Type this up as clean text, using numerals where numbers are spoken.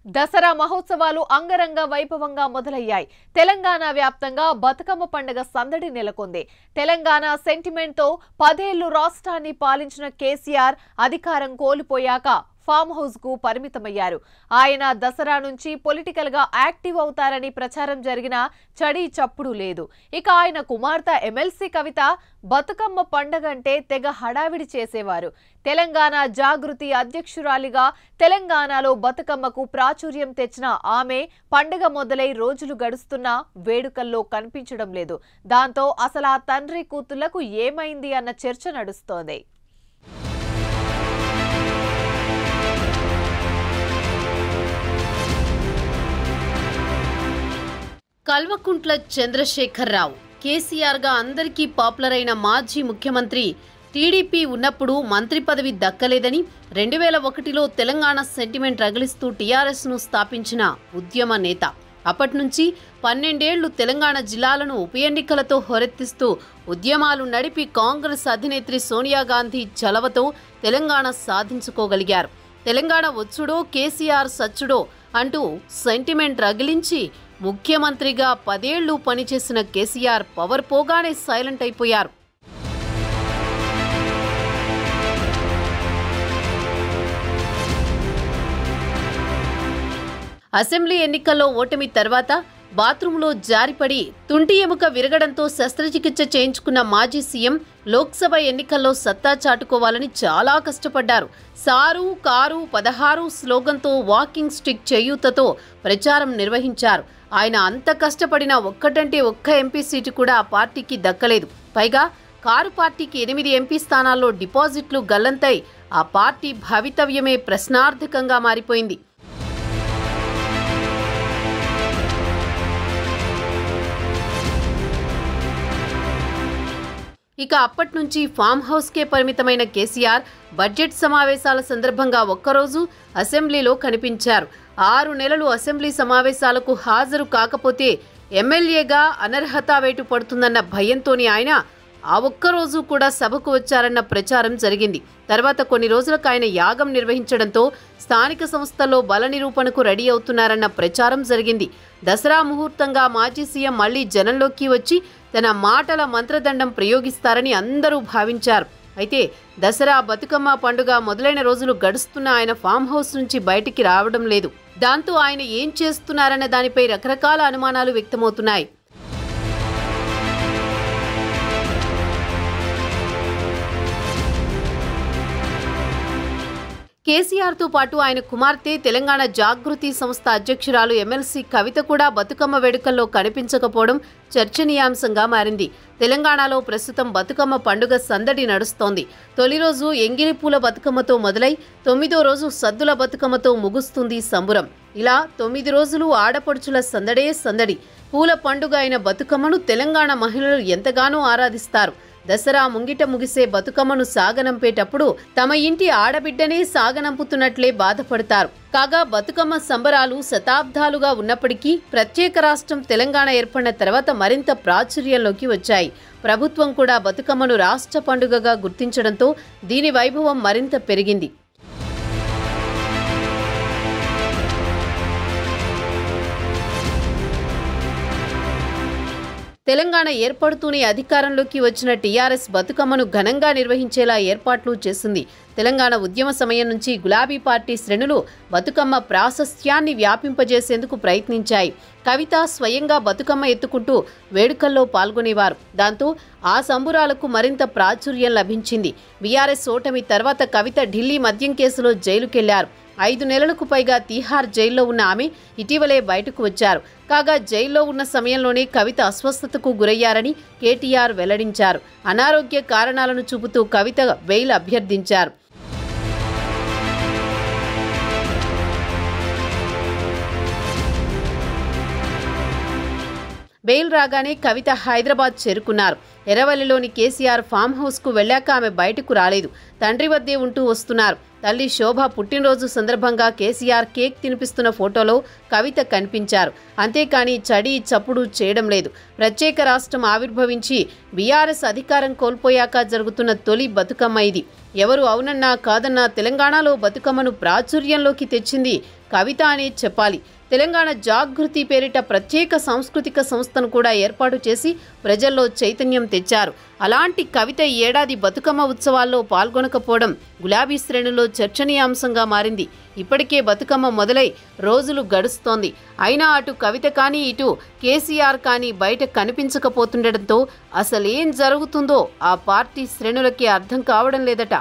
దసరా మహోత్సవాలు అంగరంగ వైభవంగా మొదలయ్యాయి. తెలంగాణ వ్యాప్తంగా బతుకమ్మ పండుగ సందడి నెలకొంది. తెలంగాణ సెంటిమెంట్ తో 10 ఏళ్లు రాష్ట్రాన్ని పాలించిన కేసీఆర్ అధికారం కోల్పోయాక ఫామ్ హౌస్ కు పరిమితమయ్యారు. ఆయన దసరా నుంచి పొలిటికల్ గా యాక్టివ్ అవుతారని ప్రచారం జరిగిన చడి చప్పుడు లేదు. ఇక ఆయన కుమార్తె ఎమ్మెల్సీ కవిత బతుకమ్మ పండగంటే తెగ హడావిడి చేసేవారు. తెలంగాణ జాగృతి అధ్యక్షురాలిగా తెలంగాణలో బతుకమ్మకు ప్రాచుర్యం తెచ్చిన ఆమె పండుగ మొదలై రోజులు గడుస్తున్నా వేడుకల్లో కనిపించడం లేదు. దాంతో అసలు ఆ తండ్రి కూతుళ్లకు ఏమైంది అన్న చర్చ నడుస్తోంది. కల్వకుంట్ల చంద్రశేఖరరావు కేసీఆర్ గా అందరికీ పాపులర్ అయిన మాజీ ముఖ్యమంత్రి. టీడీపీ ఉన్నప్పుడు మంత్రి పదవి దక్కలేదని 2001లో తెలంగాణ సెంటిమెంట్ రగిలిస్తూ టీఆర్ఎస్ను స్థాపించిన ఉద్యమ నేత. అప్పట్నుంచి 12 ఏళ్లు తెలంగాణ జిల్లాలను ఉప ఎన్నికలతో హోరెత్తిస్తూ ఉద్యమాలు నడిపి కాంగ్రెస్ అధినేత్రి సోనియా గాంధీ చలవతో తెలంగాణ సాధించుకోగలిగారు. తెలంగాణ వచ్చుడో కేసీఆర్ సచ్చుడో అంటూ సెంటిమెంట్ రగిలించి ముఖ్యమంత్రిగా 10 ఏళ్లు పనిచేసిన కేసీఆర్ పవర్ పోగానే సైలెంట్ అయిపోయారు. అసెంబ్లీ ఎన్నికల్లో ఓటమి తర్వాత బాత్రూంలో జారిపడి తుంటి ఎముక విరగడంతో శస్త్రచికిత్స చేయించుకున్న మాజీ సీఎం లోక్సభ ఎన్నికల్లో సత్తా చాటుకోవాలని చాలా కష్టపడ్డారు. సారు కారు 16 స్లోగన్తో వాకింగ్ స్టిక్ చేయూతతో ప్రచారం నిర్వహించారు. ఆయన అంత కష్టపడిన ఒక్కటంటే ఒక్క ఎంపీ సీటు కూడా ఆ పార్టీకి దక్కలేదు. పైగా కారు పార్టీకి 8 ఎంపీ స్థానాల్లో డిపాజిట్లు గల్లంతై ఆ పార్టీ భవితవ్యమే ప్రశ్నార్థకంగా మారిపోయింది. ఇక అప్పట్నుంచి ఫామ్ హౌస్కే పరిమితమైన కేసీఆర్ బడ్జెట్ సమావేశాల సందర్భంగా ఒక్కరోజు అసెంబ్లీలో కనిపించారు. 6 నెలలు అసెంబ్లీ సమావేశాలకు హాజరు కాకపోతే ఎమ్మెల్యేగా అనర్హత వేటు పడుతుందన్న భయంతోనే ఆయన ఆ ఒక్కరోజు కూడా సభకు వచ్చారన్న ప్రచారం జరిగింది. తర్వాత కొన్ని రోజులకు ఆయన యాగం నిర్వహించడంతో స్థానిక సంస్థల్లో బల నిరూపణకు రెడీ అవుతున్నారన్న ప్రచారం జరిగింది. దసరా ముహూర్తంగా మాజీ సీఎం మళ్లీ జనంలోకి వచ్చి తన మాటల మంత్రదండం ప్రయోగిస్తారని అందరూ భావించారు. అయితే దసరా బతుకమ్మ పండుగ మొదలైన రోజులు గడుస్తున్న ఆయన ఫామ్ హౌస్ నుంచి బయటికి రావడం లేదు. దాంతో ఆయన ఏం చేస్తున్నారన్న దానిపై రకరకాల అనుమానాలు వ్యక్తమవుతున్నాయి. కేసీఆర్తో పాటు ఆయన కుమార్తె తెలంగాణ జాగృతి సంస్థ అధ్యక్షురాలు ఎమ్మెల్సీ కవిత కూడా బతుకమ్మ వేడుకల్లో కనిపించకపోవడం చర్చనీయాంశంగా మారింది. తెలంగాణలో ప్రస్తుతం బతుకమ్మ పండుగ సందడి నడుస్తోంది. తొలి రోజు ఎంగిలిపూల బతుకమ్మతో మొదలై 9వ రోజు సద్దుల బతుకమ్మతో ముగుస్తుంది సంబురం. ఇలా 9 రోజులు ఆడపడుచుల సందడే సందడి. పూల పండుగ అయిన బతుకమ్మను తెలంగాణ మహిళలు ఎంతగానో ఆరాధిస్తారు. దసరా ముంగిట ముగిసే బతుకమ్మను సాగనంపేటప్పుడు తమ ఇంటి ఆడబిడ్డనే సాగనంపుతున్నట్లే బాధపడతారు. కాగా బతుకమ్మ సంబరాలు శతాబ్దాలుగా ఉన్నప్పటికీ ప్రత్యేక రాష్ట్రం తెలంగాణ ఏర్పడిన తర్వాత మరింత ప్రాచుర్యంలోకి వచ్చాయి. ప్రభుత్వం కూడా బతుకమ్మను రాష్ట్ర పండుగగా గుర్తించడంతో దీని వైభవం మరింత పెరిగింది. తెలంగాణ ఏర్పడుతూనే అధికారంలోకి వచ్చిన టీఆర్ఎస్ బతుకమ్మను ఘనంగా నిర్వహించేలా ఏర్పాట్లు చేసింది. తెలంగాణ ఉద్యమ సమయం నుంచి గులాబీ పార్టీ శ్రేణులు బతుకమ్మ ప్రాశస్త్యాన్ని వ్యాపింపజేసేందుకు ప్రయత్నించాయి. కవిత స్వయంగా బతుకమ్మ ఎత్తుకుంటూ వేడుకల్లో పాల్గొనేవారు. దాంతో ఆ సంబురాలకు మరింత ప్రాచుర్యం లభించింది. బీఆర్ఎస్ ఓటమి తర్వాత కవిత ఢిల్లీ మద్యం కేసులో జైలుకెళ్లారు. 5 నెలలకు పైగా తీహార్ జైల్లో ఉన్న ఆమె ఇటీవలే బయటకు వచ్చారు. కాగా జైల్లో ఉన్న సమయంలోనే కవిత అస్వస్థతకు గురయ్యారని కేటీఆర్ వెల్లడించారు. అనారోగ్య కారణాలను చూపుతూ కవిత బెయిల్ అభ్యర్థించారు. బెయిల్ రాగానే కవిత హైదరాబాద్ చేరుకున్నారు. ఎర్రవల్లిలోని కేసీఆర్ ఫామ్ హౌస్కు వెళ్లాక ఆమె బయటకు రాలేదు. తండ్రి వద్దే ఉంటూ వస్తున్నారు. తల్లి శోభ పుట్టినరోజు సందర్భంగా కేసీఆర్ కేక్ తినిపిస్తున్న ఫోటోలో కవిత కనిపించారు. అంతేకాని చడి చప్పుడు చేయడం లేదు. ప్రత్యేక రాష్ట్రం ఆవిర్భవించి బీఆర్ఎస్ అధికారం కోల్పోయాక జరుగుతున్న తొలి బతుకమ్మ ఇది. ఎవరు అవునన్నా కాదన్నా తెలంగాణలో బతుకమ్మను ప్రాచుర్యంలోకి తెచ్చింది కవిత అనే చెప్పాలి. తెలంగాణ జాగృతి పేరిట ప్రత్యేక సాంస్కృతిక సంస్థను కూడా ఏర్పాటు చేసి ప్రజల్లో చైతన్యం తెచ్చారు. అలాంటి కవిత ఈ ఏడాది బతుకమ్మ ఉత్సవాల్లో పాల్గొనకపోవడం గులాబీ శ్రేణుల్లో చర్చనీయాంశంగా మారింది. ఇప్పటికే బతుకమ్మ మొదలై రోజులు గడుస్తోంది. అయినా అటు కవిత కానీ ఇటు కేసీఆర్ కానీ బయట కనిపించకపోతుండటంతో అసలేం జరుగుతుందో ఆ పార్టీ శ్రేణులకి అర్థం కావడం లేదట.